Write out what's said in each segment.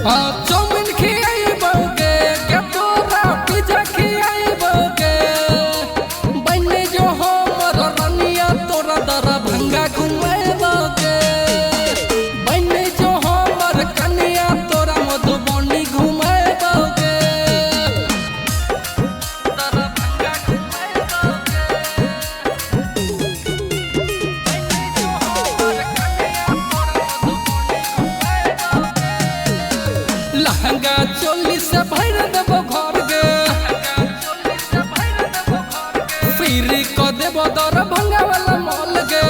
chow mein खियाइबोगे के तोरा pizza खियाइबोगे बने जो हमर रनिया तोरा दरभंगा घुमाइबोगे बने जो हमर कन्या तोरा मधुबनी घुमाइबोगे दरभंगा घुमाइबोगे बने जो हमर कन्या तोरा मधुबनी लहंगा चोली से भर देबो घर गे फिर को देबो दरभंगा वाला मॉल गे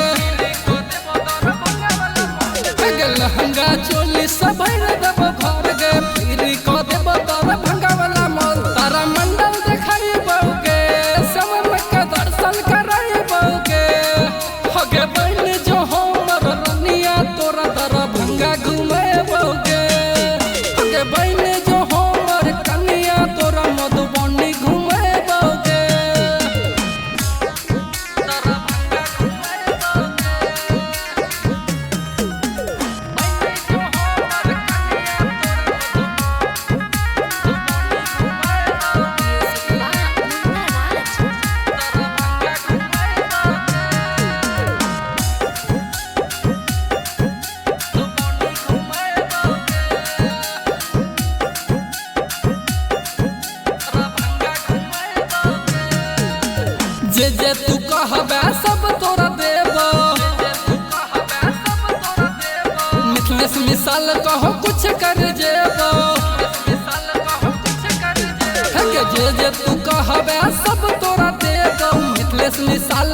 लहंगा चोली से भर देबो घर गे फिर को देबो दरभंगा वाला मॉल तारा मंडल देखाइबोगे समर के दर्शन कराइबोगे हगे बन जो हमर रनिया तोरा दरभंगा घुमाइबोगे बने जो हमर कन्या तोरा मधुबनी घुमाइबोगे दरभंगा घुमाइबोगे बने जो हमर कन्या जे तू कहबे सब तोरा देबो मिथलेश मिसाल कहो कुछ कर जेबो जे तू कहबे सब तोरा देबो मिथलेश मिसाल